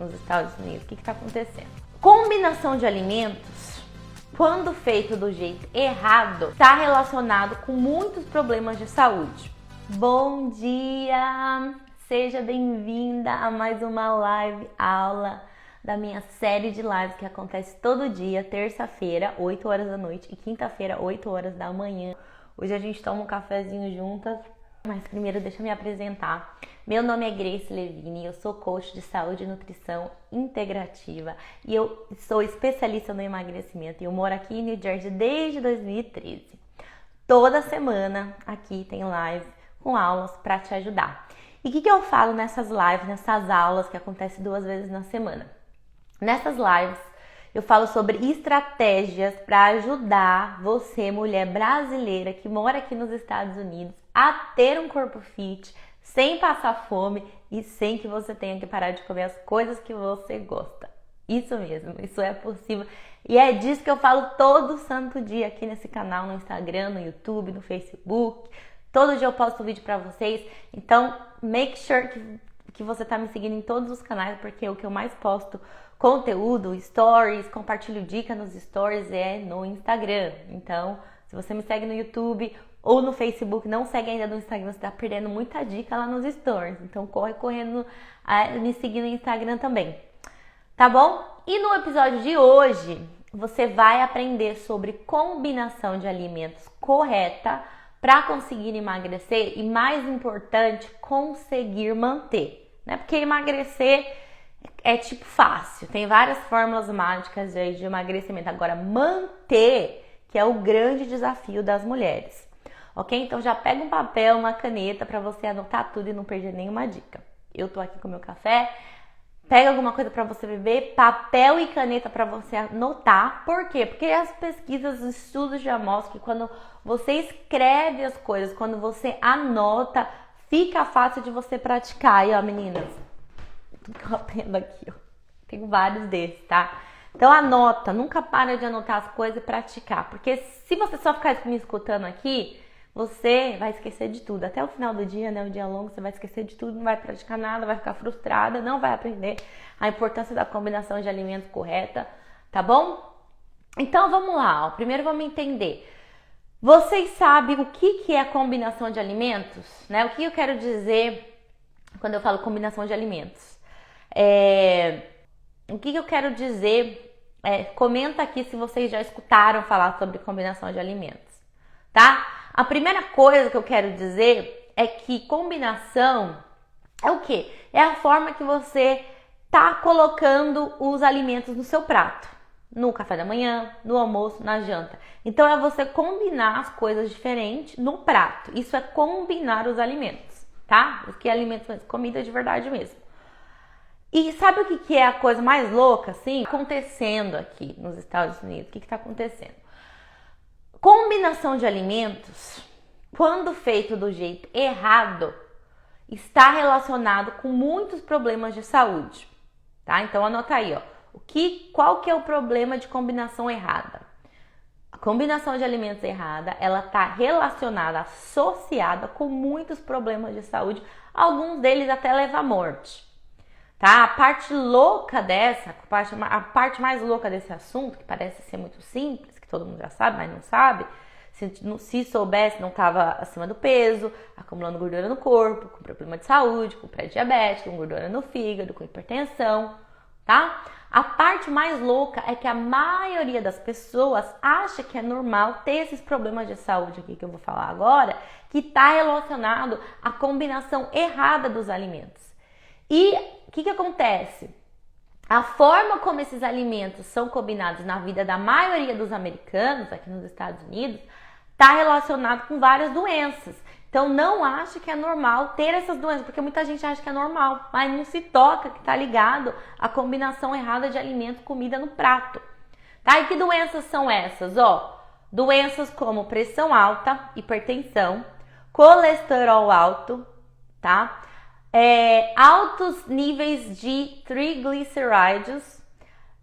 nos Estados Unidos. O que está acontecendo? Combinação de alimentos, quando feito do jeito errado, está relacionado com muitos problemas de saúde. Bom dia! Seja bem-vinda a mais uma live aula da minha série de lives que acontece todo dia, terça-feira, 8 horas da noite e quinta-feira, 8 horas da manhã. Hoje a gente toma um cafezinho juntas, mas primeiro deixa eu me apresentar. Meu nome é Grace Levine, eu sou coach de saúde e nutrição integrativa e eu sou especialista no emagrecimento e eu moro aqui em New Jersey desde 2013. Toda semana aqui tem live com aulas para te ajudar. E o que eu falo nessas lives, nessas aulas que acontecem 2 vezes na semana? Nessas lives eu falo sobre estratégias para ajudar você, mulher brasileira que mora aqui nos Estados Unidos, a ter um corpo fit, sem passar fome e sem que você tenha que parar de comer as coisas que você gosta. Isso mesmo, isso é possível. E é disso que eu falo todo santo dia aqui nesse canal, no Instagram, no YouTube, no Facebook. Todo dia eu posto vídeo para vocês. Então, make sure que você tá me seguindo em todos os canais, porque o que eu mais posto conteúdo, stories, compartilho dica nos stories é no Instagram. Então, se você me segue no YouTube ou no Facebook, não segue ainda no Instagram, você tá perdendo muita dica lá nos stories. Então, corre correndo a me seguir no Instagram também. Tá bom? E no episódio de hoje, você vai aprender sobre combinação de alimentos correta para conseguir emagrecer e, mais importante, conseguir manter, né? Porque emagrecer é tipo fácil, tem várias fórmulas mágicas aí de emagrecimento. Agora, manter, que é o grande desafio das mulheres, ok? Então já pega um papel, uma caneta para você anotar tudo e não perder nenhuma dica. Eu tô aqui com meu café, pega alguma coisa para você beber, papel e caneta para você anotar. Por quê? Porque as pesquisas, os estudos já mostram que quando você escreve as coisas, quando você anota, fica fácil de você praticar. E ó, meninas, tudo que eu aprendo aqui, ó, tenho vários desses, tá? Então anota, nunca para de anotar as coisas e praticar, porque se você só ficar me escutando aqui, você vai esquecer de tudo. Até o final do dia, né, um dia longo, você vai esquecer de tudo, não vai praticar nada, vai ficar frustrada, não vai aprender a importância da combinação de alimentos correta, tá bom? Então vamos lá, ó. Primeiro vamos entender. Vocês sabem o que é a combinação de alimentos, né? O que eu quero dizer quando eu falo combinação de alimentos? O que eu quero dizer? Comenta aqui se vocês já escutaram falar sobre combinação de alimentos, tá? A primeira coisa que eu quero dizer é que combinação é o quê? É a forma que você tá colocando os alimentos no seu prato. No café da manhã, no almoço, na janta. Então é você combinar as coisas diferentes no prato. Isso é combinar os alimentos, tá? Os que alimentos, comida de verdade mesmo. E sabe o que é a coisa mais louca, assim, acontecendo aqui nos Estados Unidos? O que está acontecendo? Combinação de alimentos, quando feito do jeito errado, está relacionado com muitos problemas de saúde, tá? Então anota aí, ó. Qual que é o problema de combinação errada? A combinação de alimentos errada, ela está relacionada, associada com muitos problemas de saúde, alguns deles até levam à morte. Tá? A parte louca dessa, a parte mais louca desse assunto, que parece ser muito simples, que todo mundo já sabe, mas não sabe, se soubesse, não estava acima do peso, acumulando gordura no corpo, com problema de saúde, com pré-diabetes, com gordura no fígado, com hipertensão, tá? A parte mais louca é que a maioria das pessoas acha que é normal ter esses problemas de saúde aqui que eu vou falar agora, que está relacionado à combinação errada dos alimentos. E o que acontece? A forma como esses alimentos são combinados na vida da maioria dos americanos, aqui nos Estados Unidos, está relacionado com várias doenças. Então não ache que é normal ter essas doenças, porque muita gente acha que é normal, mas não se toca que está ligado à combinação errada de alimento e comida no prato. Tá? E que doenças são essas? Ó, doenças como pressão alta, hipertensão, colesterol alto, tá? Altos níveis de triglicerídeos,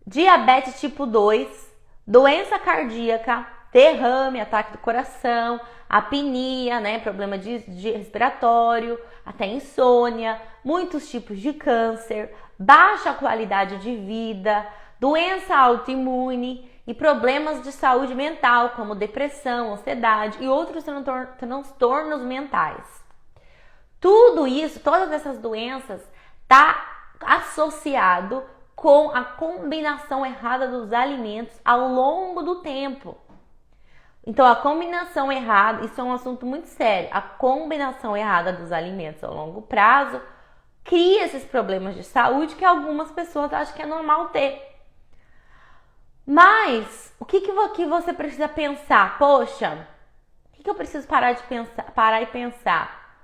diabetes tipo 2, doença cardíaca, derrame, ataque do coração, apneia, né, problema de respiratório, até insônia, muitos tipos de câncer, baixa qualidade de vida, doença autoimune e problemas de saúde mental, como depressão, ansiedade e outros transtornos mentais. Tudo isso, todas essas doenças, está associado com a combinação errada dos alimentos ao longo do tempo. Então, a combinação errada, isso é um assunto muito sério, a combinação errada dos alimentos ao longo prazo cria esses problemas de saúde que algumas pessoas acham que é normal ter. Mas, o que você precisa pensar? Poxa, o que eu preciso parar e pensar?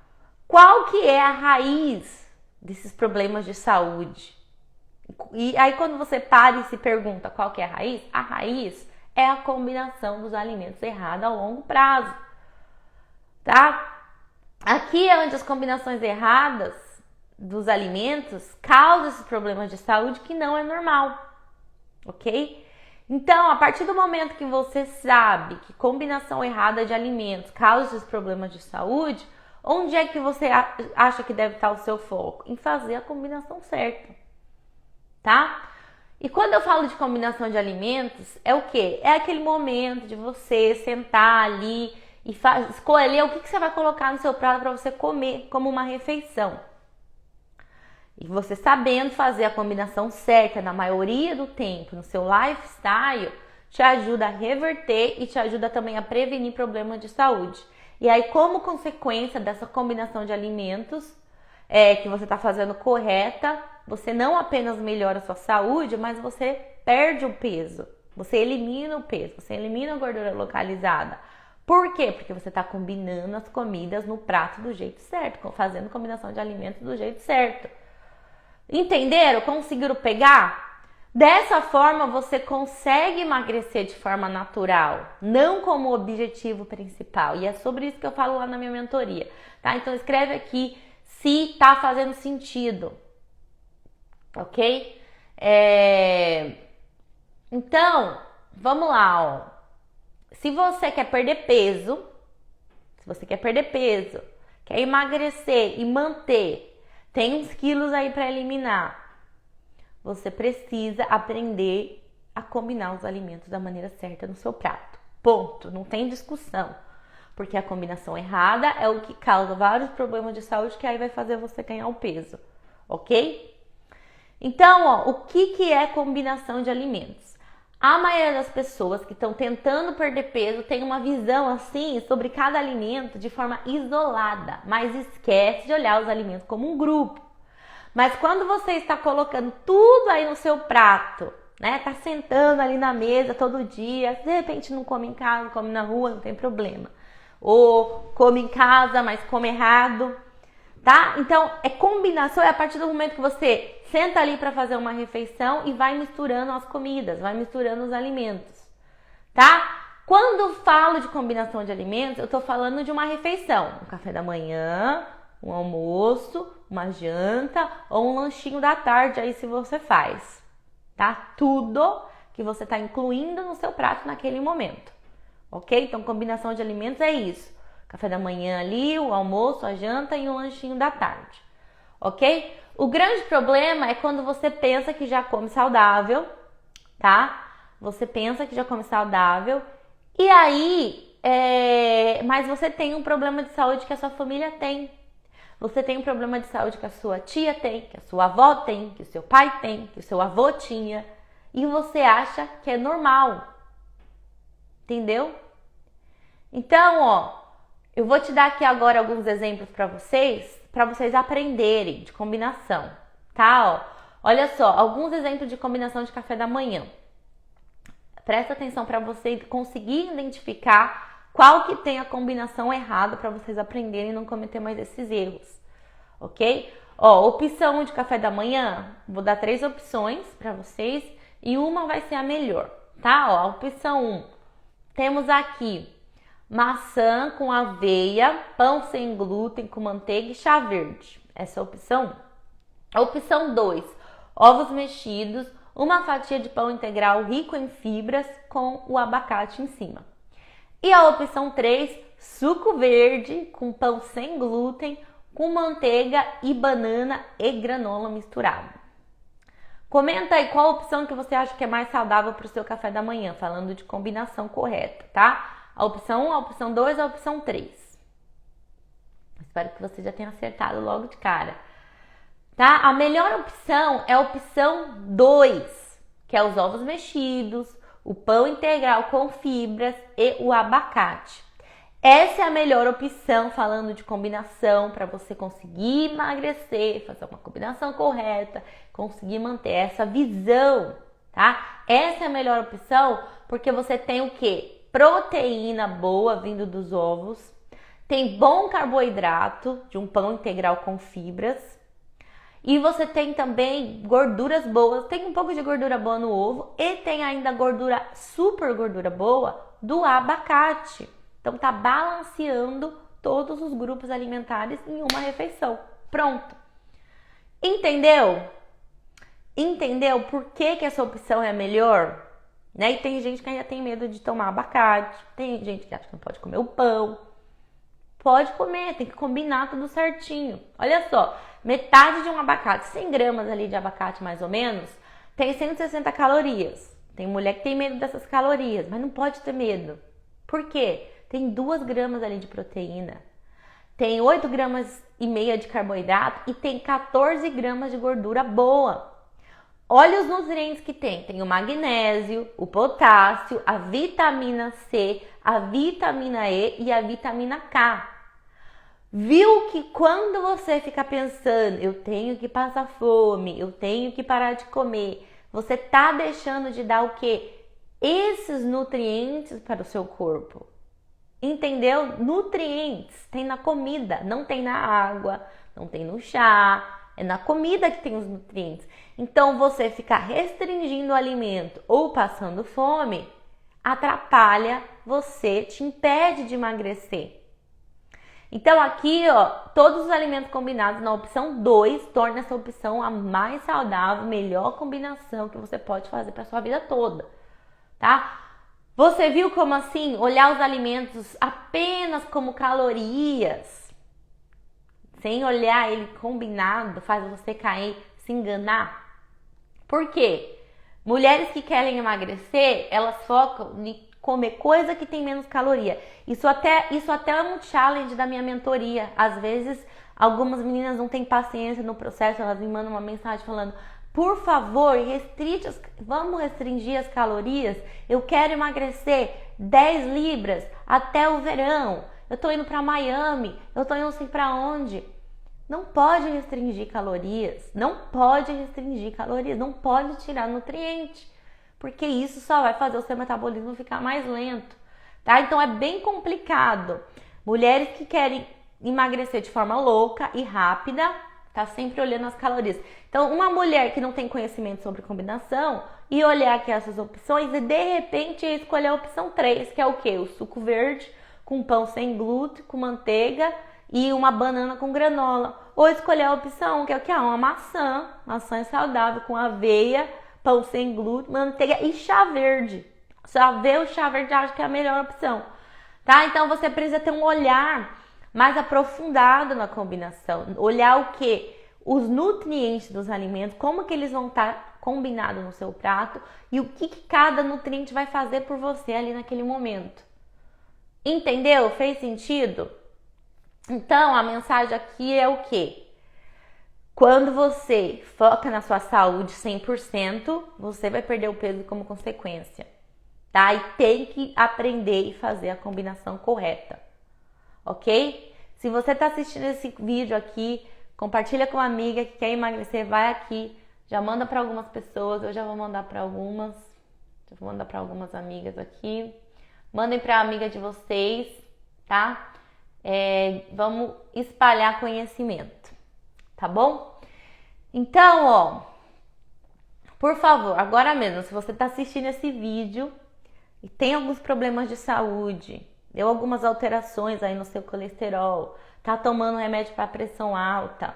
Qual que é a raiz desses problemas de saúde? E aí, quando você para e se pergunta qual que é a raiz é a combinação dos alimentos errada ao longo prazo, tá? Aqui é onde as combinações erradas dos alimentos causam esses problemas de saúde que não é normal, ok? Então, a partir do momento que você sabe que combinação errada de alimentos causa esses problemas de saúde, onde é que você acha que deve estar o seu foco? Em fazer a combinação certa, tá? E quando eu falo de combinação de alimentos, é o quê? É aquele momento de você sentar ali e escolher o que você vai colocar no seu prato para você comer como uma refeição. E você sabendo fazer a combinação certa na maioria do tempo, no seu lifestyle, te ajuda a reverter e te ajuda também a prevenir problemas de saúde. E aí, como consequência dessa combinação de alimentos que você está fazendo correta, você não apenas melhora a sua saúde, mas você perde o peso. Você elimina o peso, você elimina a gordura localizada. Por quê? Porque você está combinando as comidas no prato do jeito certo, fazendo combinação de alimentos do jeito certo. Entenderam? Conseguiram pegar? Dessa forma, você consegue emagrecer de forma natural, não como objetivo principal. E é sobre isso que eu falo lá na minha mentoria, tá? Então, escreve aqui se tá fazendo sentido, ok? Então, vamos lá, ó. Se você quer perder peso, quer emagrecer e manter, tem uns quilos aí para eliminar, você precisa aprender a combinar os alimentos da maneira certa no seu prato. Ponto. Não tem discussão. Porque a combinação errada é o que causa vários problemas de saúde que aí vai fazer você ganhar o peso. Ok? Então, ó, o que é combinação de alimentos? A maioria das pessoas que estão tentando perder peso tem uma visão assim sobre cada alimento de forma isolada, mas esquece de olhar os alimentos como um grupo. Mas quando você está colocando tudo aí no seu prato, né? Tá sentando ali na mesa todo dia, de repente não come em casa, come na rua, não tem problema. Ou come em casa, mas come errado, tá? Então, combinação é a partir do momento que você senta ali para fazer uma refeição e vai misturando as comidas, vai misturando os alimentos, tá? Quando falo de combinação de alimentos, eu tô falando de uma refeição, um café da manhã, um almoço, uma janta ou um lanchinho da tarde aí se você faz, tá? Tudo que você tá incluindo no seu prato naquele momento, ok? Então, combinação de alimentos é isso. Café da manhã ali, o almoço, a janta e o lanchinho da tarde, ok? O grande problema é quando você pensa que já come saudável, tá? Você pensa que já come saudável e aí, mas você tem um problema de saúde que a sua família tem. Você tem um problema de saúde que a sua tia tem, que a sua avó tem, que o seu pai tem, que o seu avô tinha. E você acha que é normal. Entendeu? Então, ó, eu vou te dar aqui agora alguns exemplos para vocês aprenderem de combinação, tá? Ó, olha só, alguns exemplos de combinação de café da manhã. Presta atenção para você conseguir identificar qual que tem a combinação errada para vocês aprenderem e não cometer mais esses erros, ok? Ó, opção de café da manhã, vou dar 3 opções para vocês e uma vai ser a melhor, tá? Ó, a opção 1, temos aqui maçã com aveia, pão sem glúten com manteiga e chá verde. Essa é a opção 1. A opção 2, ovos mexidos, uma fatia de pão integral rico em fibras com o abacate em cima. E a opção 3, suco verde com pão sem glúten, com manteiga e banana e granola misturado. Comenta aí qual a opção que você acha que é mais saudável para o seu café da manhã, falando de combinação correta, tá? A opção 1, a opção 2, a opção 3. Espero que você já tenha acertado logo de cara. Tá? A melhor opção é a opção 2, que é os ovos mexidos, o pão integral com fibras e o abacate. Essa é a melhor opção falando de combinação para você conseguir emagrecer, fazer uma combinação correta, conseguir manter essa visão, tá? Essa é a melhor opção porque você tem o quê? Proteína boa vindo dos ovos, tem bom carboidrato de um pão integral com fibras e você tem também gorduras boas, tem um pouco de gordura boa no ovo e tem ainda gordura, super gordura boa do abacate. Então tá balanceando todos os grupos alimentares em uma refeição. Pronto. Entendeu? Entendeu por que essa opção é a melhor? Né? E tem gente que ainda tem medo de tomar abacate. Tem gente que acha que não pode comer o pão. Pode comer, tem que combinar tudo certinho. Olha só, metade de um abacate, 100 gramas ali de abacate mais ou menos, tem 160 calorias. Tem mulher que tem medo dessas calorias, mas não pode ter medo. Por quê? Tem 2 gramas ali de proteína, tem 8 gramas e meia de carboidrato e tem 14 gramas de gordura boa. Olha os nutrientes que tem. Tem o magnésio, o potássio, a vitamina C, a vitamina E e a vitamina K. Viu que quando você fica pensando, eu tenho que passar fome, eu tenho que parar de comer, você tá deixando de dar o quê? Esses nutrientes para o seu corpo. Entendeu? Nutrientes tem na comida, não tem na água, não tem no chá, é na comida que tem os nutrientes. Então você ficar restringindo o alimento ou passando fome atrapalha você, te impede de emagrecer. Então aqui, ó, todos os alimentos combinados na opção 2 torna essa opção a mais saudável, melhor combinação que você pode fazer para sua vida toda, tá? Você viu como assim, olhar os alimentos apenas como calorias, sem olhar ele combinado, faz você cair, se enganar? Por quê? Mulheres que querem emagrecer, elas focam em comer coisa que tem menos caloria. Isso até é um challenge da minha mentoria. Às vezes, algumas meninas não têm paciência no processo, elas me mandam uma mensagem falando: por favor, vamos restringir as calorias. Eu quero emagrecer 10 libras até o verão. Eu tô indo para Miami, eu tô indo assim para onde? Não pode restringir calorias, não pode tirar nutriente, porque isso só vai fazer o seu metabolismo ficar mais lento, tá? Então é bem complicado. Mulheres que querem emagrecer de forma louca e rápida, tá sempre olhando as calorias. Então, uma mulher que não tem conhecimento sobre combinação e olhar aqui essas opções e de repente escolher a opção 3, que é o quê? O suco verde com pão sem glúten, com manteiga e uma banana com granola. Ou escolher a opção que é o quê? Uma maçã é saudável com aveia, pão sem glúten, manteiga e chá verde. Só ver o chá verde, acho que é a melhor opção, tá? Então você precisa ter um olhar mais aprofundado na combinação, olhar o que? Os nutrientes dos alimentos, como que eles vão estar combinados no seu prato e o que cada nutriente vai fazer por você ali naquele momento. Entendeu? Fez sentido? Então, a mensagem aqui é o quê? Quando você foca na sua saúde 100%, você vai perder o peso como consequência, tá? E tem que aprender e fazer a combinação correta, ok? Se você está assistindo esse vídeo aqui, compartilha com uma amiga que quer emagrecer, vai aqui, já manda para algumas pessoas, eu já vou mandar para algumas, amigas aqui. Mandem para a amiga de vocês, tá? Vamos espalhar conhecimento, tá bom? Então, ó, por favor, agora mesmo, se você está assistindo esse vídeo e tem alguns problemas de saúde, deu algumas alterações aí no seu colesterol, tá tomando remédio para pressão alta,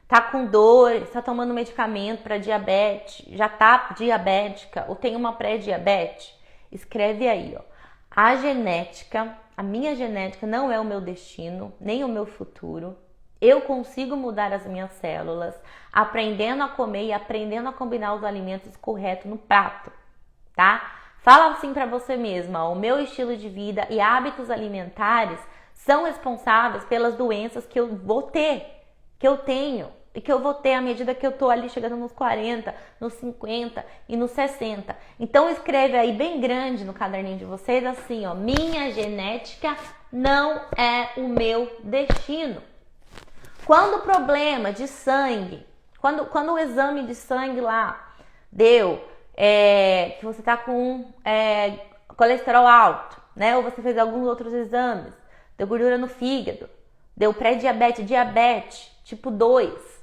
tá com dor, está tomando medicamento para diabetes, já tá diabética ou tem uma pré-diabetes, escreve aí, ó. A minha genética não é o meu destino, nem o meu futuro. Eu consigo mudar as minhas células aprendendo a comer e aprendendo a combinar os alimentos corretos no prato, tá? Fala assim pra você mesma, ó, o meu estilo de vida e hábitos alimentares são responsáveis pelas doenças que eu vou ter, que eu tenho e que eu vou ter à medida que eu tô ali chegando nos 40, nos 50 e nos 60. Então escreve aí bem grande no caderninho de vocês assim, ó, minha genética não é o meu destino. Quando o problema de sangue, quando o exame de sangue lá deu que você tá com colesterol alto, né? Ou você fez alguns outros exames, deu gordura no fígado, deu pré-diabetes, diabetes, tipo 2,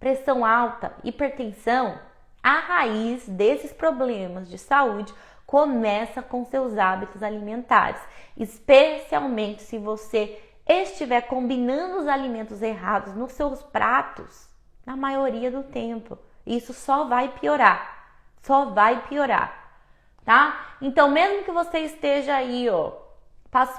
pressão alta, hipertensão, a raiz desses problemas de saúde começa com seus hábitos alimentares, especialmente se você estiver combinando os alimentos errados nos seus pratos, na maioria do tempo. Isso só vai piorar, tá? Então, mesmo que você esteja aí, ó,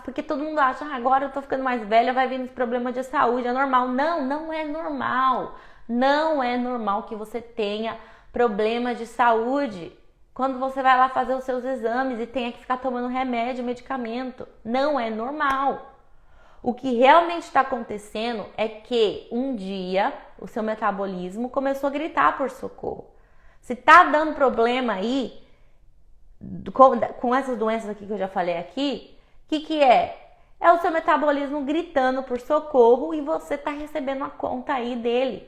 porque todo mundo acha, agora eu tô ficando mais velha, vai vir esse problema de saúde, é normal. Não, não é normal. Não é normal que você tenha problemas de saúde quando você vai lá fazer os seus exames e tenha que ficar tomando remédio, medicamento. Não é normal. O que realmente está acontecendo é que um dia o seu metabolismo começou a gritar por socorro. Se tá dando problema aí, com essas doenças aqui que eu já falei aqui, o que é? É o seu metabolismo gritando por socorro e você tá recebendo a conta aí dele.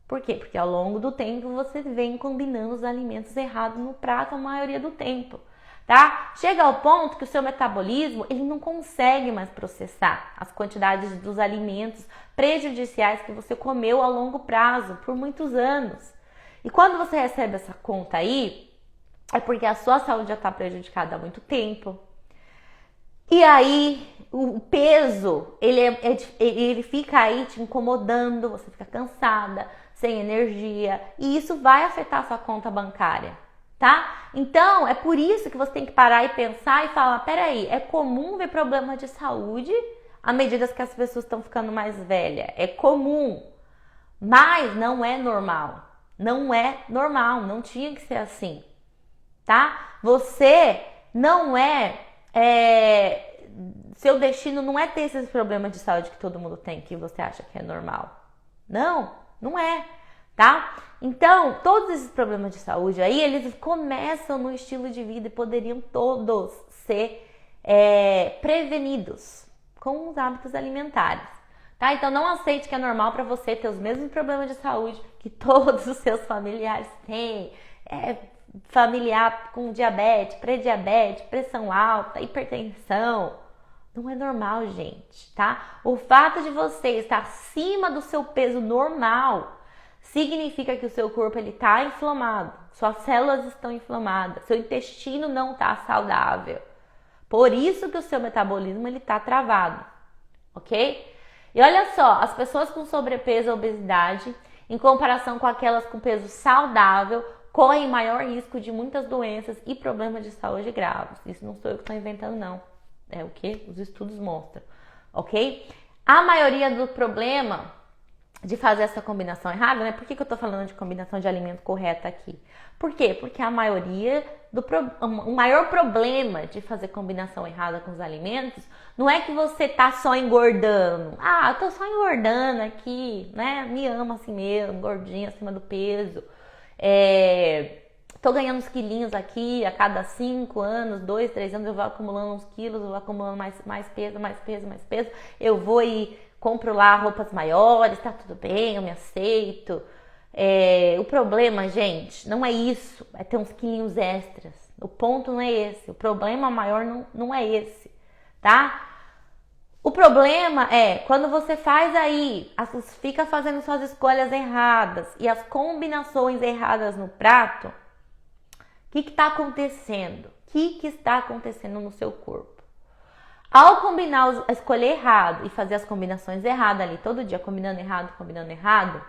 Por quê? Porque ao longo do tempo você vem combinando os alimentos errados no prato a maioria do tempo, tá? Chega ao ponto que o seu metabolismo, ele não consegue mais processar as quantidades dos alimentos prejudiciais que você comeu a longo prazo, por muitos anos. E quando você recebe essa conta aí, é porque a sua saúde já está prejudicada há muito tempo. E aí, o peso, ele fica aí te incomodando, você fica cansada, sem energia, e isso vai afetar a sua conta bancária, tá? Então, é por isso que você tem que parar e pensar e falar, peraí, é comum ver problema de saúde à medida que as pessoas estão ficando mais velhas. É comum, mas não é normal. Não é normal, não tinha que ser assim, tá? Você não seu destino não é ter esses problemas de saúde que todo mundo tem, que você acha que é normal. Não, não é, tá? Então, todos esses problemas de saúde aí, eles começam no estilo de vida e poderiam todos ser prevenidos com os hábitos alimentares, tá? Então, não aceite que é normal para você ter os mesmos problemas de saúde que todos os seus familiares têm. Familiar com diabetes, pré-diabetes, pressão alta, hipertensão. Não é normal, gente, tá? O fato de você estar acima do seu peso normal significa que o seu corpo está inflamado, suas células estão inflamadas, seu intestino não está saudável. Por isso que o seu metabolismo está travado, ok? E olha só, as pessoas com sobrepeso e obesidade, em comparação com aquelas com peso saudável, correm maior risco de muitas doenças e problemas de saúde graves. Isso não sou eu que estou inventando, não. É o que os estudos mostram, ok? A maioria do problema de fazer essa combinação errada, né? Por que eu tô falando de combinação de alimento correta aqui? Por quê? Porque a maioria o maior problema de fazer combinação errada com os alimentos não é que você tá só engordando. Ah, eu tô só engordando aqui, né? Me amo assim mesmo, gordinha, acima do peso. Tô ganhando uns quilinhos aqui, a cada 5 anos, 2, 3 anos eu vou acumulando uns quilos, eu vou acumulando mais peso, eu vou e compro lá roupas maiores, tá tudo bem, eu me aceito. O problema, gente, não é isso, é ter uns quilinhos extras, o ponto não é esse, o problema maior não é esse, tá? O problema é quando você faz aí, fica fazendo suas escolhas erradas e as combinações erradas no prato. O que está acontecendo? O que está acontecendo no seu corpo? Ao combinar, escolher errado e fazer as combinações erradas ali, todo dia combinando errado,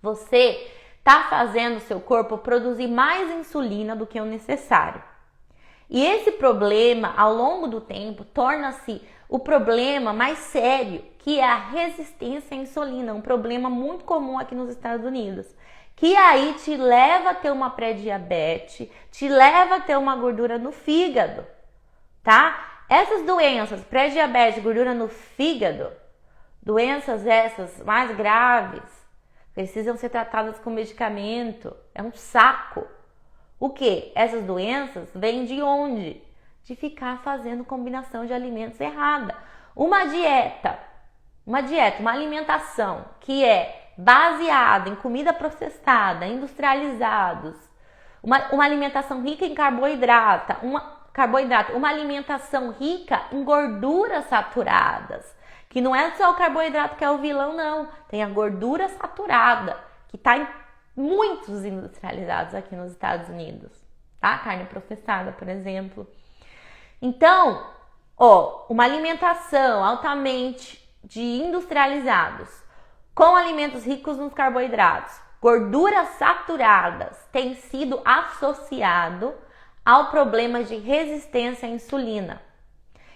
você está fazendo o seu corpo produzir mais insulina do que o necessário. E esse problema, ao longo do tempo, torna-se o problema mais sério, que é a resistência à insulina, um problema muito comum aqui nos Estados Unidos, que aí te leva a ter uma pré-diabetes, te leva a ter uma gordura no fígado, tá? Essas doenças, pré-diabetes, gordura no fígado, doenças essas mais graves, precisam ser tratadas com medicamento, é um saco. O que? Essas doenças vêm de onde? De ficar fazendo combinação de alimentos errada. Uma alimentação que é baseada em comida processada, industrializados, uma alimentação rica em carboidrato, uma alimentação rica em gorduras saturadas, que não é só o carboidrato que é o vilão, não. Tem a gordura saturada, que está em muitos industrializados aqui nos Estados Unidos, tá? Carne processada, por exemplo. Então, uma alimentação altamente de industrializados, com alimentos ricos nos carboidratos, gorduras saturadas, tem sido associado ao problema de resistência à insulina.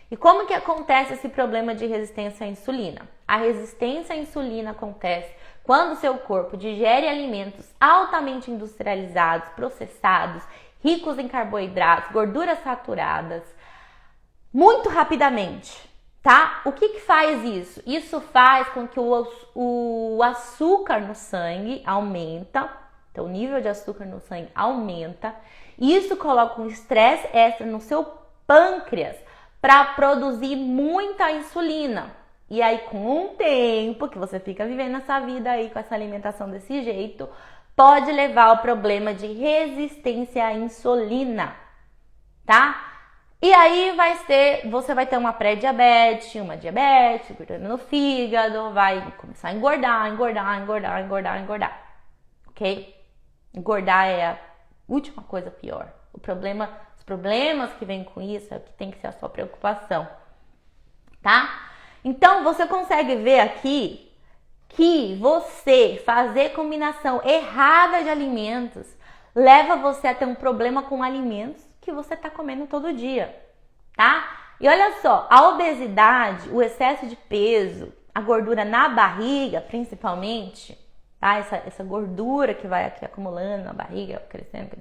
E como que acontece esse problema de resistência à insulina? A resistência à insulina acontece quando o seu corpo digere alimentos altamente industrializados, processados, ricos em carboidratos, gorduras saturadas, muito rapidamente, tá? O que faz isso? Isso faz com que o açúcar no sangue aumenta, então o nível de açúcar no sangue aumenta, e isso coloca um estresse extra no seu pâncreas para produzir muita insulina. E aí, com o tempo que você fica vivendo essa vida aí com essa alimentação desse jeito, pode levar ao problema de resistência à insulina, tá? E aí você vai ter uma pré-diabetes, uma diabetes, gordura no fígado, vai começar a engordar, ok? Engordar é a última coisa pior. Os problemas que vêm com isso é o que tem que ser a sua preocupação, tá? Então, você consegue ver aqui que você fazer combinação errada de alimentos leva você a ter um problema com alimentos que você está comendo todo dia, tá? E olha só, a obesidade, o excesso de peso, a gordura na barriga, principalmente, tá? Essa gordura que vai aqui acumulando na barriga, crescendo,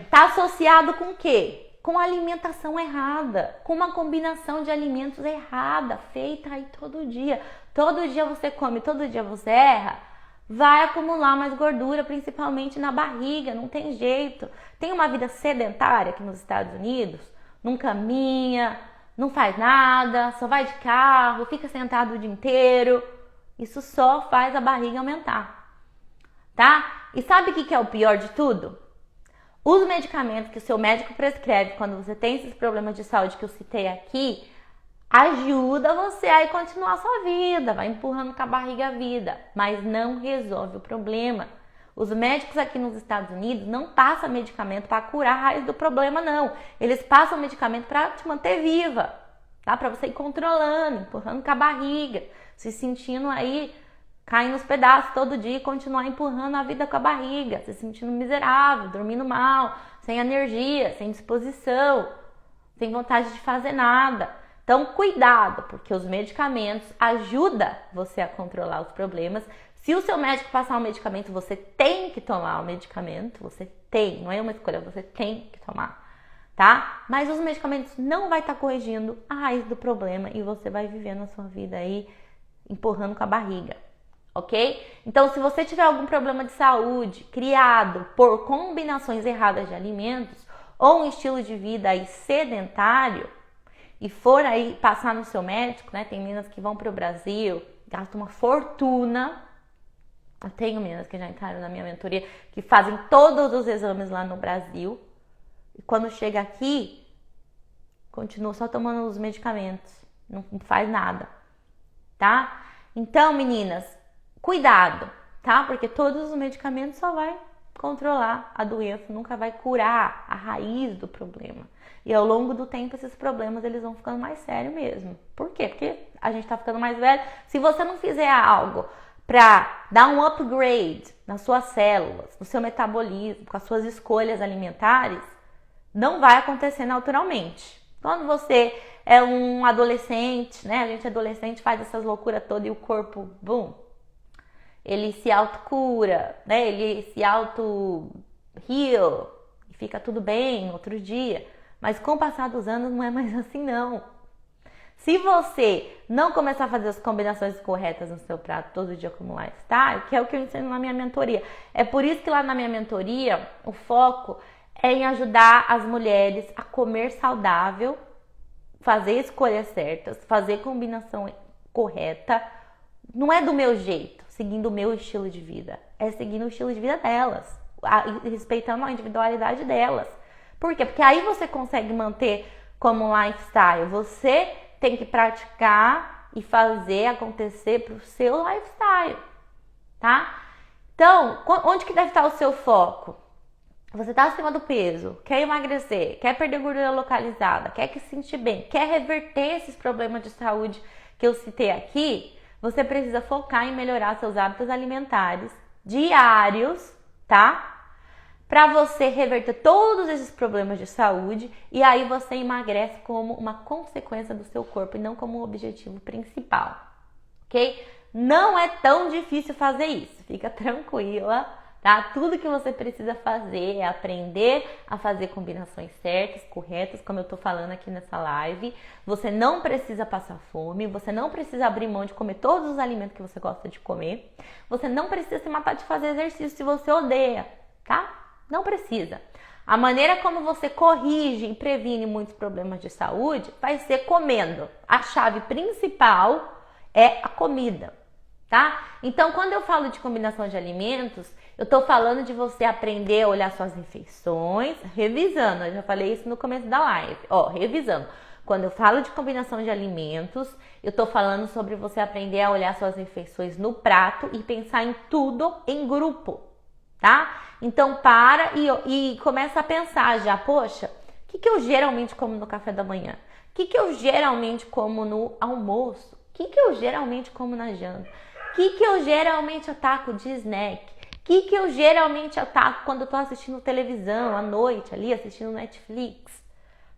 tá associado com o quê? Com alimentação errada, com uma combinação de alimentos errada, feita aí todo dia. Todo dia você come, todo dia você erra, vai acumular mais gordura, principalmente na barriga, não tem jeito. Tem uma vida sedentária aqui nos Estados Unidos, não caminha, não faz nada, só vai de carro, fica sentado o dia inteiro. Isso só faz a barriga aumentar, tá? E sabe o que é o pior de tudo? Os medicamentos que o seu médico prescreve quando você tem esses problemas de saúde que eu citei aqui, ajuda você a continuar a sua vida, vai empurrando com a barriga a vida, mas não resolve o problema. Os médicos aqui nos Estados Unidos não passam medicamento para curar a raiz do problema, não. Eles passam medicamento para te manter viva, tá? Para você ir controlando, empurrando com a barriga, se sentindo aí, caindo nos pedaços todo dia e continuar empurrando a vida com a barriga, se sentindo miserável, dormindo mal, sem energia, sem disposição, sem vontade de fazer nada. Então, cuidado, porque os medicamentos ajudam você a controlar os problemas. Se o seu médico passar um medicamento, você tem que tomar o medicamento, você tem, não é uma escolha, você tem que tomar, tá? Mas os medicamentos não vai estar corrigindo a raiz do problema e você vai vivendo a sua vida aí empurrando com a barriga, ok? Então, se você tiver algum problema de saúde criado por combinações erradas de alimentos ou um estilo de vida aí sedentário e for aí passar no seu médico, né? Tem meninas que vão para o Brasil, gastam uma fortuna. Eu tenho meninas que já entraram na minha mentoria que fazem todos os exames lá no Brasil e quando chega aqui, continua só tomando os medicamentos, não faz nada, tá? Então, meninas, cuidado, tá? Porque todos os medicamentos só vai controlar a doença, nunca vai curar a raiz do problema. E ao longo do tempo, esses problemas eles vão ficando mais sérios mesmo. Por quê? Porque a gente tá ficando mais velho. Se você não fizer algo para dar um upgrade nas suas células, no seu metabolismo, com as suas escolhas alimentares, não vai acontecer naturalmente, Quando você é um adolescente, né? A gente adolescente faz essas loucuras todas e o corpo, bum, ele se autocura, né? Ele se auto-heal e fica tudo bem no outro dia. Mas com o passar dos anos não é mais assim, não. Se você não começar a fazer as combinações corretas no seu prato todo dia como lifestyle, que é o que eu ensino na minha mentoria. É por isso que lá na minha mentoria, o foco é em ajudar as mulheres a comer saudável, fazer escolhas certas, fazer combinação correta. Não é do meu jeito, seguindo o meu estilo de vida. É seguindo o estilo de vida delas, respeitando a individualidade delas. Por quê? Porque aí você consegue manter como um lifestyle. Você tem que praticar e fazer acontecer para o seu lifestyle, tá? Então, onde que deve estar o seu foco? Você está acima do peso, quer emagrecer, quer perder gordura localizada, quer se sentir bem, quer reverter esses problemas de saúde que eu citei aqui, você precisa focar em melhorar seus hábitos alimentares diários, tá? Para você reverter todos esses problemas de saúde e aí você emagrece como uma consequência do seu corpo e não como um objetivo principal, ok? Não é tão difícil fazer isso, fica tranquila, tá? Tudo que você precisa fazer é aprender a fazer combinações certas, corretas, como eu tô falando aqui nessa live. Você não precisa passar fome, você não precisa abrir mão de comer todos os alimentos que você gosta de comer, você não precisa se matar de fazer exercício se você odeia, tá? Não precisa. A maneira como você corrige e previne muitos problemas de saúde vai ser comendo. A chave principal é a comida, tá? Então, quando eu falo de combinação de alimentos, eu tô falando de você aprender a olhar suas refeições, revisando. Eu já falei isso no começo da live. Ó, revisando. Quando eu falo de combinação de alimentos, eu tô falando sobre você aprender a olhar suas refeições no prato e pensar em tudo em grupo, tá? Então para e começa a pensar já, poxa, o que eu geralmente como no café da manhã? O que eu geralmente como no almoço? O que eu geralmente como na janta? O que eu geralmente ataco de snack? O que eu geralmente ataco quando eu tô assistindo televisão à noite ali, assistindo Netflix?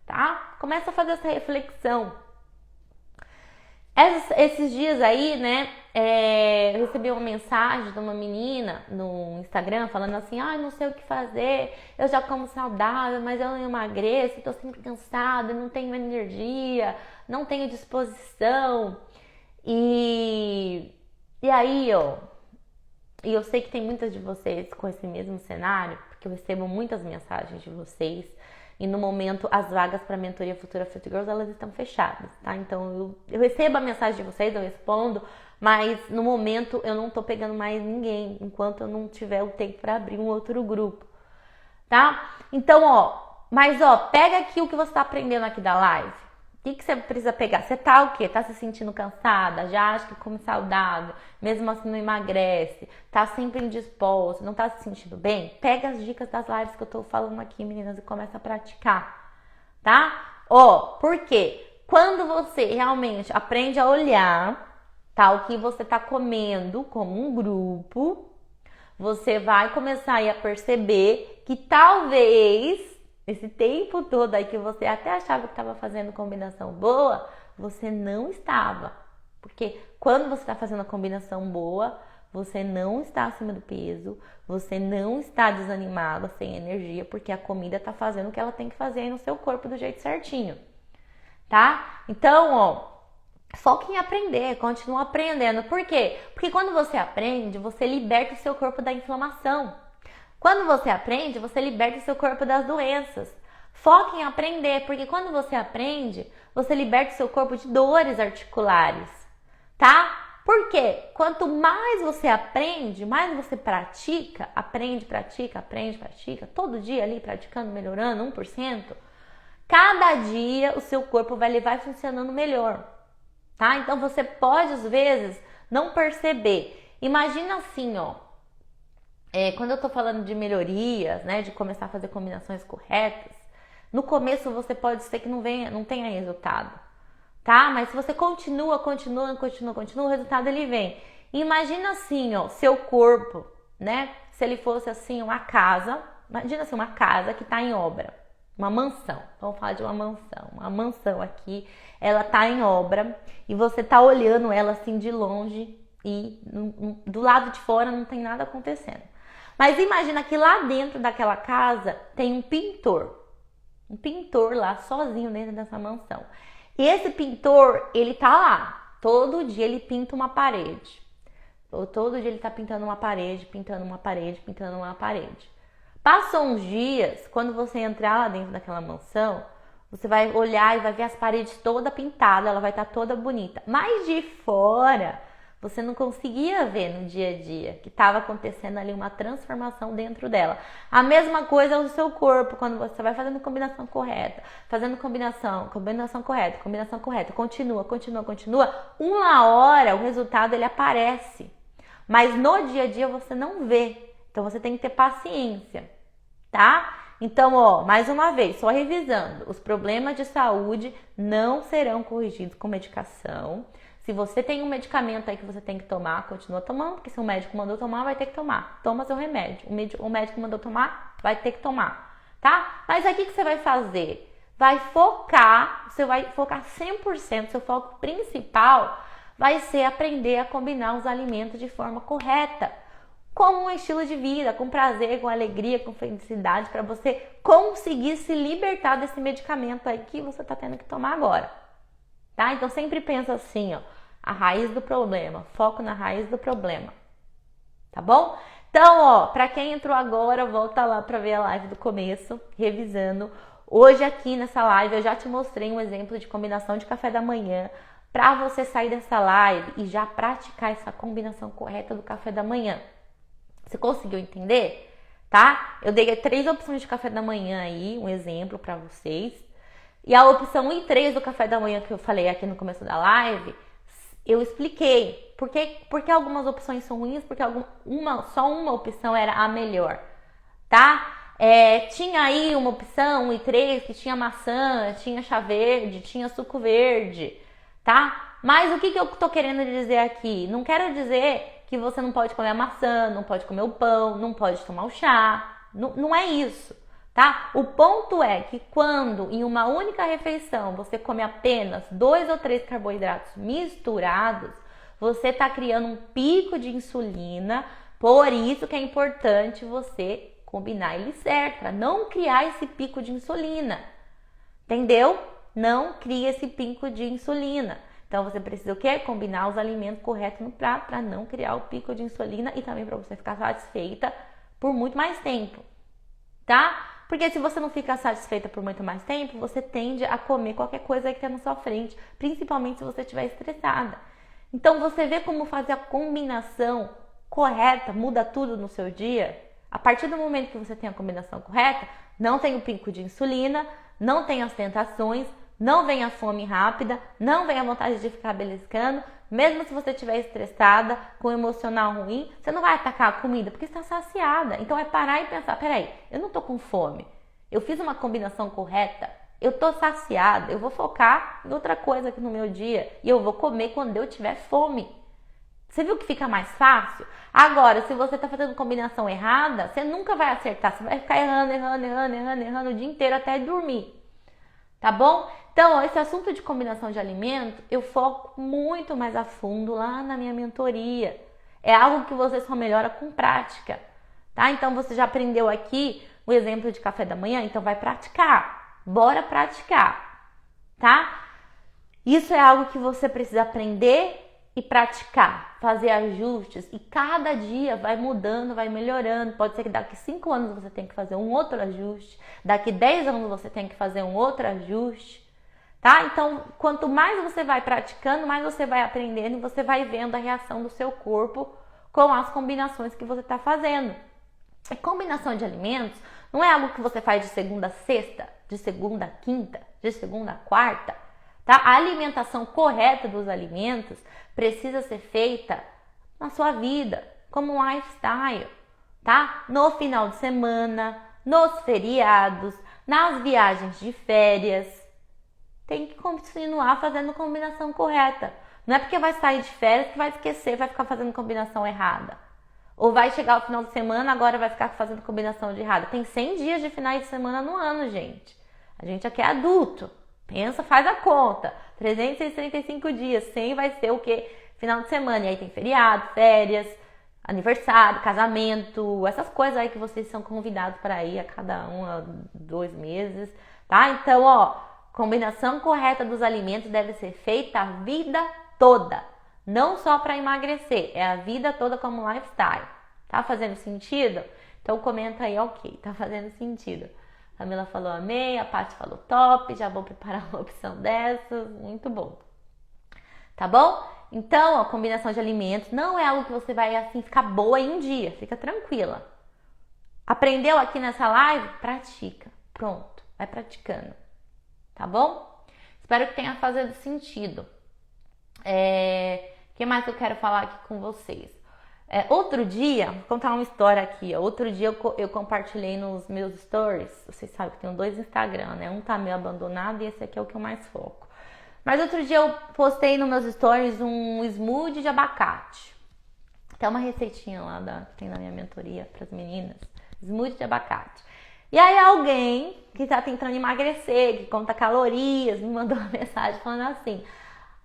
Tá? Começa a fazer essa reflexão. Esses dias aí, né, eu recebi uma mensagem de uma menina no Instagram falando assim, não sei o que fazer, eu já como saudável, mas eu não emagreço, tô sempre cansada, não tenho energia, não tenho disposição. E aí, e eu sei que tem muitas de vocês com esse mesmo cenário, porque eu recebo muitas mensagens de vocês. E no momento, as vagas para mentoria Futura Fit Girls, elas estão fechadas, tá? Então, eu recebo a mensagem de vocês, eu respondo, mas no momento eu não tô pegando mais ninguém, enquanto eu não tiver o tempo para abrir um outro grupo, tá? Então, pega aqui o que você tá aprendendo aqui da live. O que você precisa pegar? Você tá o quê? Tá se sentindo cansada? Já acha que come saudável? Mesmo assim não emagrece? Tá sempre indisposta? Não tá se sentindo bem? Pega as dicas das lives que eu tô falando aqui, meninas, e começa a praticar, tá? Por quê? Quando você realmente aprende a olhar, tá, o que você tá comendo como um grupo, você vai começar a perceber que talvez esse tempo todo aí que você até achava que estava fazendo combinação boa, você não estava. Porque quando você está fazendo a combinação boa, você não está acima do peso, você não está desanimada, sem energia, porque a comida está fazendo o que ela tem que fazer aí no seu corpo do jeito certinho, tá? Então, foca em aprender, continua aprendendo. Por quê? Porque quando você aprende, você liberta o seu corpo da inflamação. Quando você aprende, você liberta o seu corpo das doenças. Foque em aprender, porque quando você aprende, você liberta o seu corpo de dores articulares, tá? Por quê? Quanto mais você aprende, mais você pratica, pratica, todo dia ali praticando, melhorando 1%, cada dia o seu corpo vai funcionando melhor, tá? Então você pode, às vezes, não perceber. Imagina assim, quando eu tô falando de melhorias, né, de começar a fazer combinações corretas, no começo você pode ser que não tenha resultado, tá? Mas se você continua, o resultado ele vem. E imagina assim, seu corpo, né, se ele fosse assim uma casa, imagina assim uma casa que tá em obra, Uma mansão, vamos falar de uma mansão. Uma mansão aqui, ela tá em obra e você tá olhando ela assim de longe e do lado de fora não tem nada acontecendo. Mas imagina que lá dentro daquela casa tem um pintor lá sozinho dentro dessa mansão. E esse pintor, ele tá lá, todo dia ele pinta uma parede. Todo dia ele tá pintando uma parede, pintando uma parede, pintando uma parede. Passam uns dias, quando você entrar lá dentro daquela mansão, você vai olhar e vai ver as paredes toda pintada, ela vai estar toda bonita. Mas de fora, você não conseguia ver no dia a dia que estava acontecendo ali uma transformação dentro dela. A mesma coisa no seu corpo, quando você vai fazendo combinação correta, fazendo combinação correta, continua. Uma hora o resultado ele aparece, mas no dia a dia você não vê. Então você tem que ter paciência. Tá? Então, mais uma vez, só revisando, os problemas de saúde não serão corrigidos com medicação. Se você tem um medicamento aí que você tem que tomar, continua tomando, porque se o médico mandou tomar, vai ter que tomar. Toma seu remédio. O médico mandou tomar, vai ter que tomar, tá? Mas aí o que você vai fazer? Você vai focar 100%, seu foco principal vai ser aprender a combinar os alimentos de forma correta. Como um estilo de vida, com prazer, com alegria, com felicidade, para você conseguir se libertar desse medicamento aí que você está tendo que tomar agora, tá? Então sempre pensa assim, a raiz do problema, foco na raiz do problema, tá bom? Então, para quem entrou agora, volta lá para ver a live do começo, revisando. Hoje aqui nessa live eu já te mostrei um exemplo de combinação de café da manhã, para você sair dessa live e já praticar essa combinação correta do café da manhã. Você conseguiu entender? Tá? Eu dei 3 opções de café da manhã aí, um exemplo para vocês. E a opção 1 e 3 do café da manhã que eu falei aqui no começo da live, eu expliquei porque algumas opções são ruins, porque só uma opção era a melhor, tá? Tinha aí uma opção 1 e 3 que tinha maçã, tinha chá verde, tinha suco verde, tá? Mas o que eu tô querendo dizer aqui? Não quero dizer que você não pode comer a maçã, não pode comer o pão, não pode tomar o chá. Não é isso, tá? O ponto é que quando em uma única refeição você come apenas 2 ou 3 carboidratos misturados, você está criando um pico de insulina. Por isso que é importante você combinar ele certo, para não criar esse pico de insulina. Entendeu? Não cria esse pico de insulina. Então você precisa o quê? Combinar os alimentos corretos no prato para não criar o pico de insulina e também para você ficar satisfeita por muito mais tempo, tá? Porque se você não fica satisfeita por muito mais tempo, você tende a comer qualquer coisa que está na sua frente, principalmente se você estiver estressada. Então você vê como fazer a combinação correta muda tudo no seu dia? A partir do momento que você tem a combinação correta, não tem o pico de insulina, não tem as tentações, não vem a fome rápida, não vem a vontade de ficar beliscando. Mesmo se você estiver estressada, com um emocional ruim, você não vai atacar a comida porque está saciada. Então é parar e pensar, peraí, eu não tô com fome, eu fiz uma combinação correta, eu tô saciada, eu vou focar em outra coisa aqui no meu dia e eu vou comer quando eu tiver fome. Você viu que fica mais fácil? Agora, se você tá fazendo combinação errada, você nunca vai acertar, você vai ficar errando o dia inteiro até dormir. Tá bom? Então, esse assunto de combinação de alimento, eu foco muito mais a fundo lá na minha mentoria. É algo que você só melhora com prática, tá? Então, você já aprendeu aqui o exemplo de café da manhã, então vai praticar. Bora praticar, tá? Isso é algo que você precisa aprender e praticar, fazer ajustes, e cada dia vai mudando, vai melhorando. Pode ser que daqui 5 anos você tenha que fazer um outro ajuste, daqui 10 anos você tem que fazer um outro ajuste, tá? Então, quanto mais você vai praticando, mais você vai aprendendo e você vai vendo a reação do seu corpo com as combinações que você está fazendo. E combinação de alimentos não é algo que você faz de segunda a sexta, de segunda a quinta, de segunda a quarta. Tá? A alimentação correta dos alimentos precisa ser feita na sua vida, como um lifestyle, tá? No final de semana, nos feriados, nas viagens de férias. Tem que continuar fazendo combinação correta. Não é porque vai sair de férias que vai esquecer, vai ficar fazendo combinação errada. Ou vai chegar o final de semana, agora vai ficar fazendo combinação de errada. Tem 100 dias de finais de semana no ano, gente. A gente aqui é adulto. Pensa, faz a conta. 365 dias, 100 vai ser o quê? Final de semana. E aí tem feriado, férias, aniversário, casamento, essas coisas aí que vocês são convidados para ir a cada 1 a 2 meses, tá? Então, ó, combinação correta dos alimentos deve ser feita a vida toda. Não só para emagrecer, é a vida toda como lifestyle. Tá fazendo sentido? Então comenta aí, ok, tá fazendo sentido. A Camila falou amei, a Paty falou top, já vou preparar uma opção dessas, muito bom. Tá bom? Então, a combinação de alimentos não é algo que você vai assim ficar boa em um dia, fica tranquila. Aprendeu aqui nessa live? Pratica. Pronto, vai praticando. Tá bom? Espero que tenha fazendo sentido. O que mais eu quero falar aqui com vocês? Outro dia, vou contar uma história aqui. Outro dia eu compartilhei nos meus stories. Vocês sabem que eu tenho 2 Instagram, né? Um tá meio abandonado e esse aqui é o que eu mais foco. Mas outro dia eu postei nos meus stories um smoothie de abacate. Tem uma receitinha lá que tem na minha mentoria para as meninas. Smoothie de abacate. E aí alguém que tá tentando emagrecer, que conta calorias, me mandou uma mensagem falando assim: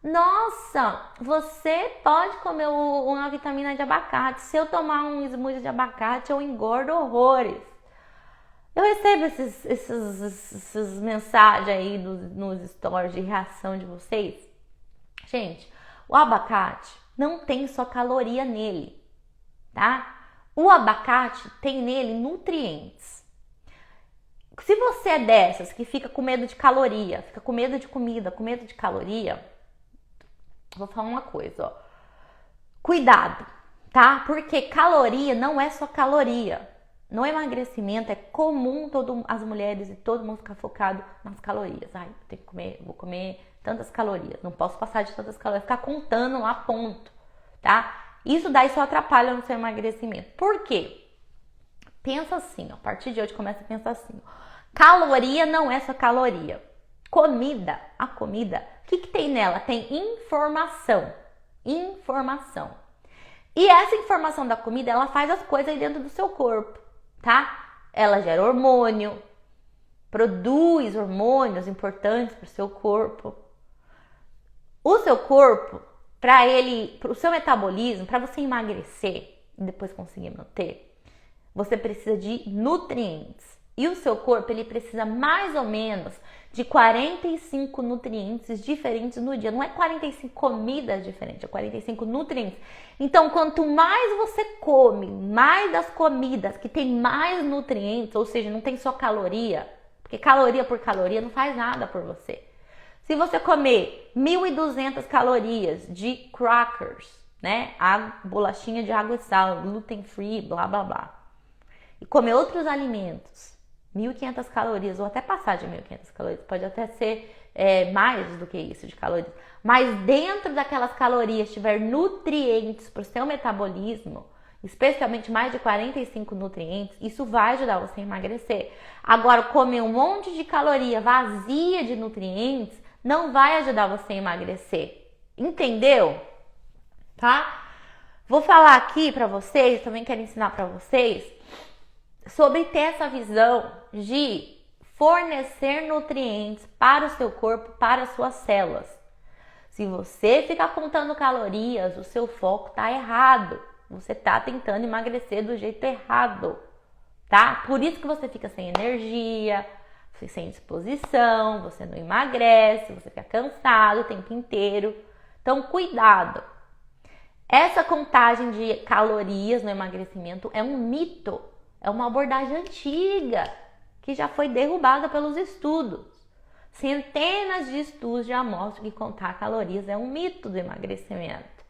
nossa, você pode comer uma vitamina de abacate. Se eu tomar um smoothie de abacate, eu engordo horrores. Eu recebo essas mensagens aí nos stories de reação de vocês. Gente, o abacate não tem só caloria nele, tá? O abacate tem nele nutrientes. Se você é dessas que fica com medo de caloria, fica com medo de comida, com medo de caloria, vou falar uma coisa, ó. Cuidado, tá? Porque caloria não é só caloria. No emagrecimento é comum as mulheres e todo mundo ficar focado nas calorias. Ai, eu tenho que comer, vou comer tantas calorias, não posso passar de tantas calorias, ficar contando lá ponto, tá? Isso daí só atrapalha no seu emagrecimento. Por quê? Pensa assim, ó, a partir de hoje começa a pensar assim, ó. Caloria não é só caloria. A comida, o que tem nela? Tem informação. Informação. E essa informação da comida, ela faz as coisas aí dentro do seu corpo, tá? Ela gera hormônio, produz hormônios importantes para o seu corpo. O seu corpo, para o seu metabolismo, para você emagrecer e depois conseguir manter, você precisa de nutrientes. E o seu corpo, ele precisa mais ou menos de 45 nutrientes diferentes no dia. Não é 45 comidas diferentes, é 45 nutrientes. Então, quanto mais você come, mais das comidas que tem mais nutrientes, ou seja, não tem só caloria, porque caloria por caloria não faz nada por você. Se você comer 1.200 calorias de crackers, né, a bolachinha de água e sal, gluten free, blá blá blá, e comer outros alimentos, 1.500 calorias, ou até passar de 1.500 calorias, pode até ser mais do que isso de calorias, mas dentro daquelas calorias tiver nutrientes para o seu metabolismo, especialmente mais de 45 nutrientes, isso vai ajudar você a emagrecer. Agora, comer um monte de caloria vazia de nutrientes não vai ajudar você a emagrecer, entendeu? Tá? Vou falar aqui para vocês, também quero ensinar para vocês sobre ter essa visão de fornecer nutrientes para o seu corpo, para as suas células. Se você ficar contando calorias, o seu foco está errado. Você está tentando emagrecer do jeito errado, tá? Por isso que você fica sem energia, sem disposição, você não emagrece, você fica cansado o tempo inteiro. Então, cuidado. Essa contagem de calorias no emagrecimento é um mito. É uma abordagem antiga, que já foi derrubada pelos estudos. Centenas de estudos já mostram que contar calorias é um mito do emagrecimento,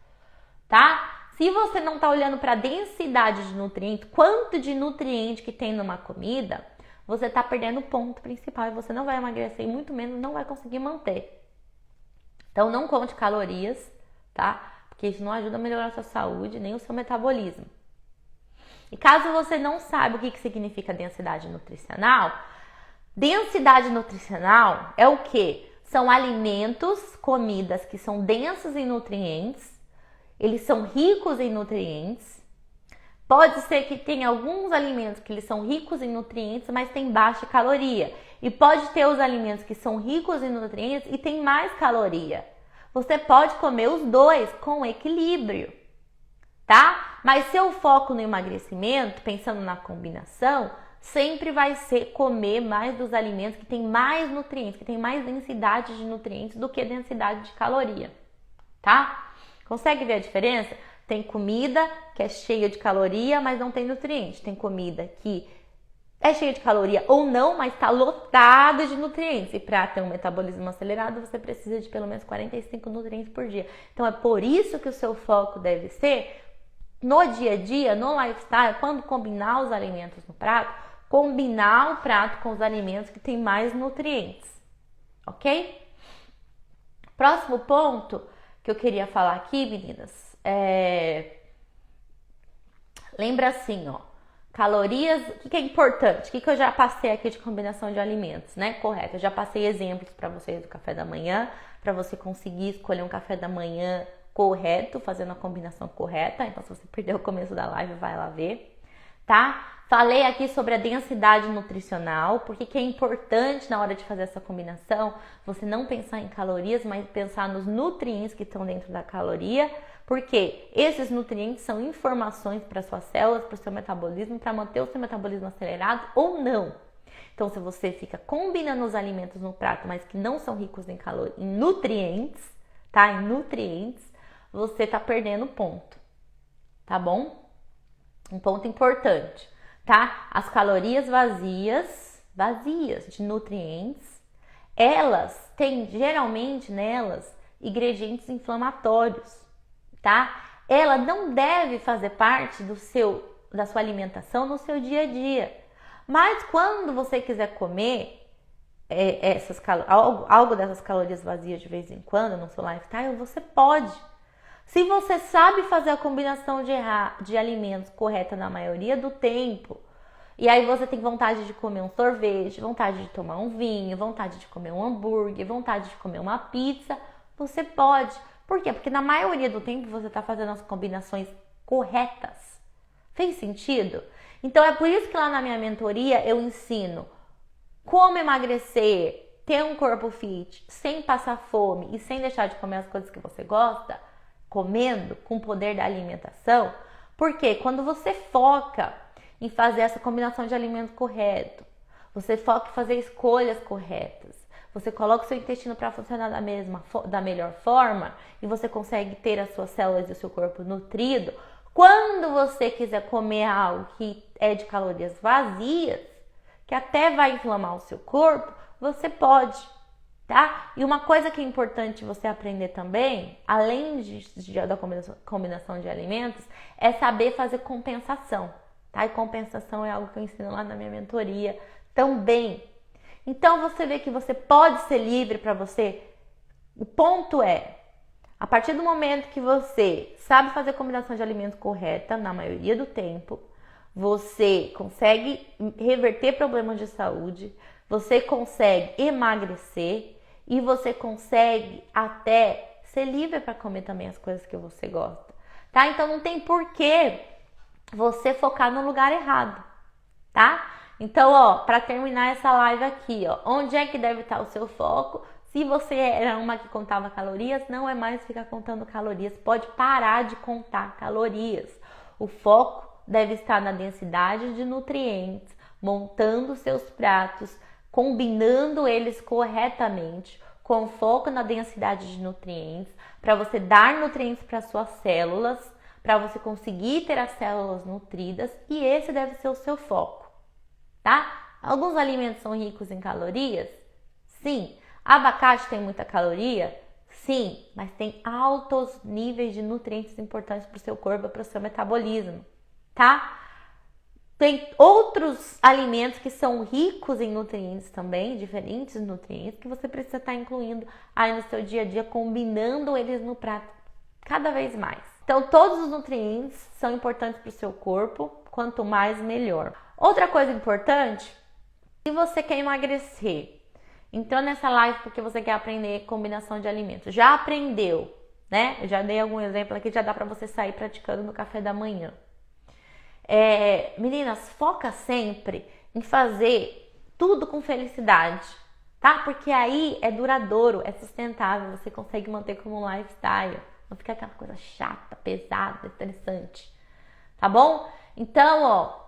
tá? Se você não está olhando para a densidade de nutriente, quanto de nutriente que tem numa comida, você está perdendo o ponto principal e você não vai emagrecer e muito menos não vai conseguir manter. Então não conte calorias, tá? Porque isso não ajuda a melhorar a sua saúde nem o seu metabolismo. E caso você não saiba o que significa densidade nutricional é o quê? São alimentos, comidas que são densas em nutrientes, eles são ricos em nutrientes. Pode ser que tenha alguns alimentos que eles são ricos em nutrientes, mas tem baixa caloria. E pode ter os alimentos que são ricos em nutrientes e tem mais caloria. Você pode comer os dois com equilíbrio, tá? Mas seu foco no emagrecimento, pensando na combinação, sempre vai ser comer mais dos alimentos que tem mais nutrientes, que tem mais densidade de nutrientes do que densidade de caloria, tá? Consegue ver a diferença? Tem comida que é cheia de caloria, mas não tem nutriente. Tem comida que é cheia de caloria ou não, mas está lotada de nutrientes. E para ter um metabolismo acelerado, você precisa de pelo menos 45 nutrientes por dia. Então é por isso que o seu foco deve ser, no dia a dia, no lifestyle, quando combinar os alimentos no prato, combinar o prato com os alimentos que têm mais nutrientes. Ok? Próximo ponto que eu queria falar aqui, meninas, lembra assim, ó, calorias, o que é importante? O que eu já passei aqui de combinação de alimentos, né? Correto, eu já passei exemplos para vocês do café da manhã, para você conseguir escolher um café da manhã correto, fazendo a combinação correta. Então, se você perdeu o começo da live, vai lá ver, tá? Falei aqui sobre a densidade nutricional, porque que é importante na hora de fazer essa combinação, você não pensar em calorias, mas pensar nos nutrientes que estão dentro da caloria, porque esses nutrientes são informações para suas células, para o seu metabolismo, para manter o seu metabolismo acelerado ou não. Então, se você fica combinando os alimentos no prato, mas que não são ricos em nutrientes, tá? Em nutrientes, você tá perdendo ponto, tá bom? Um ponto importante, tá? As calorias vazias de nutrientes, elas têm geralmente nelas ingredientes inflamatórios, tá? Ela não deve fazer parte da sua alimentação no seu dia a dia. Mas quando você quiser comer algo dessas calorias vazias de vez em quando no seu lifestyle, você pode. Se você sabe fazer a combinação de alimentos correta na maioria do tempo, e aí você tem vontade de comer um sorvete, vontade de tomar um vinho, vontade de comer um hambúrguer, vontade de comer uma pizza, você pode. Por quê? Porque na maioria do tempo você está fazendo as combinações corretas. Fez sentido? Então é por isso que lá na minha mentoria eu ensino como emagrecer, ter um corpo fit, sem passar fome e sem deixar de comer as coisas que você gosta, comendo com o poder da alimentação. Porque quando você foca em fazer essa combinação de alimento correto, você foca em fazer escolhas corretas, você coloca o seu intestino para funcionar da melhor forma e você consegue ter as suas células e o seu corpo nutrido. Quando você quiser comer algo que é de calorias vazias, que até vai inflamar o seu corpo, você pode, tá? E uma coisa que é importante você aprender também, além da combinação de alimentos, é saber fazer compensação, tá? E compensação é algo que eu ensino lá na minha mentoria também. Então você vê que você pode ser livre para você. O ponto é, a partir do momento que você sabe fazer a combinação de alimentos correta, na maioria do tempo, você consegue reverter problemas de saúde, você consegue emagrecer e você consegue até ser livre para comer também as coisas que você gosta, tá? Então não tem porquê você focar no lugar errado, tá? Então, ó, para terminar essa live aqui, ó, onde é que deve estar o seu foco? Se você era uma que contava calorias, não é mais ficar contando calorias, pode parar de contar calorias. O foco deve estar na densidade de nutrientes, montando seus pratos, combinando eles corretamente, com foco na densidade de nutrientes, para você dar nutrientes para suas células, para você conseguir ter as células nutridas, e esse deve ser o seu foco, tá? Alguns alimentos são ricos em calorias? Sim. Abacate tem muita caloria? Sim, mas tem altos níveis de nutrientes importantes para o seu corpo e para o seu metabolismo, tá? Tem outros alimentos que são ricos em nutrientes também, diferentes nutrientes, que você precisa estar incluindo aí no seu dia a dia, combinando eles no prato cada vez mais. Então, todos os nutrientes são importantes para o seu corpo, quanto mais, melhor. Outra coisa importante, se você quer emagrecer, entrou nessa live porque você quer aprender combinação de alimentos, já aprendeu, né? Eu já dei algum exemplo aqui, já dá para você sair praticando no café da manhã. Meninas, foca sempre em fazer tudo com felicidade, tá? Porque aí é duradouro, é sustentável, você consegue manter como um lifestyle. Não fica aquela coisa chata, pesada, estressante, tá bom? Então, ó,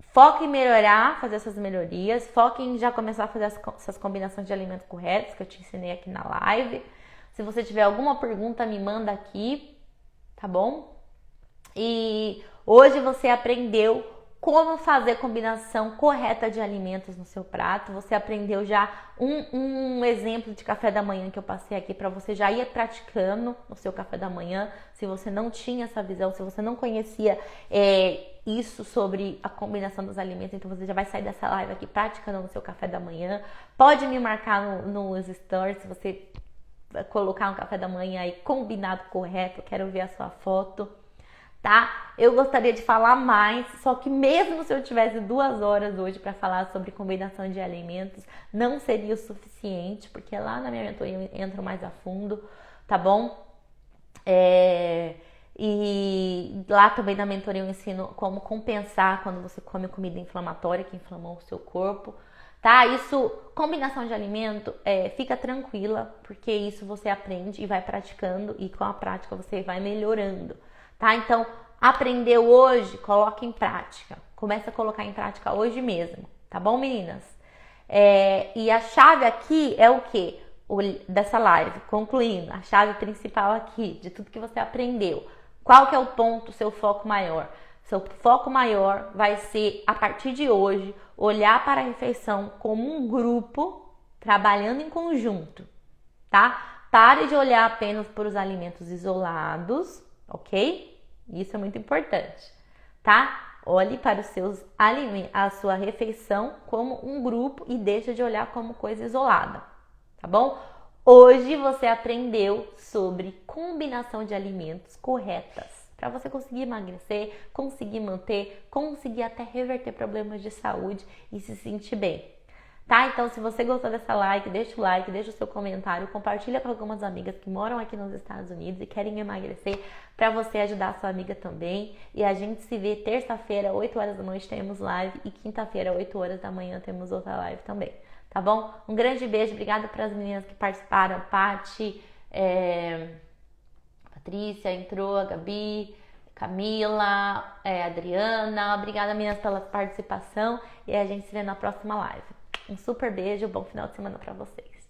foca em melhorar, fazer essas melhorias, foca em já começar a fazer essas combinações de alimentos corretos que eu te ensinei aqui na live. Se você tiver alguma pergunta, me manda aqui, tá bom? E hoje você aprendeu como fazer a combinação correta de alimentos no seu prato. Você aprendeu já um exemplo de café da manhã que eu passei aqui para você já ir praticando no seu café da manhã. Se você não tinha essa visão, se você não conhecia isso sobre a combinação dos alimentos, então você já vai sair dessa live aqui praticando no seu café da manhã. Pode me marcar nos stories se você colocar um café da manhã aí combinado correto. Quero ver a sua foto. Tá? Eu gostaria de falar mais, só que mesmo se eu tivesse 2 horas hoje para falar sobre combinação de alimentos, não seria o suficiente, porque lá na minha mentoria eu entro mais a fundo, tá bom? E lá também na mentoria eu ensino como compensar quando você come comida inflamatória que inflamou o seu corpo, tá? Isso, combinação de alimento, fica tranquila, porque isso você aprende e vai praticando, e com a prática você vai melhorando. Tá? Então, aprendeu hoje, coloca em prática. Começa a colocar em prática hoje mesmo. Tá bom, meninas? E a chave aqui é o quê? Dessa live, concluindo, a chave principal aqui, de tudo que você aprendeu. Qual que é o ponto, seu foco maior? Seu foco maior vai ser, a partir de hoje, olhar para a refeição como um grupo, trabalhando em conjunto. Tá? Pare de olhar apenas para os alimentos isolados, ok? Isso é muito importante, tá? Olhe para os seus alimentos, a sua refeição como um grupo e deixa de olhar como coisa isolada, tá bom? Hoje você aprendeu sobre combinação de alimentos corretas para você conseguir emagrecer, conseguir manter, conseguir até reverter problemas de saúde e se sentir bem. Tá? Então, se você gostou dessa live, deixa o like, deixa o seu comentário, compartilha com algumas amigas que moram aqui nos Estados Unidos e querem emagrecer para você ajudar a sua amiga também. E a gente se vê terça-feira, 8 horas da noite, temos live, e quinta-feira, 8 horas da manhã, temos outra live também. Tá bom? Um grande beijo, obrigada para as meninas que participaram, Paty, Patrícia entrou, a Gabi, Camila, Adriana. Obrigada, meninas, pela participação e a gente se vê na próxima live. Um super beijo, bom final de semana para vocês.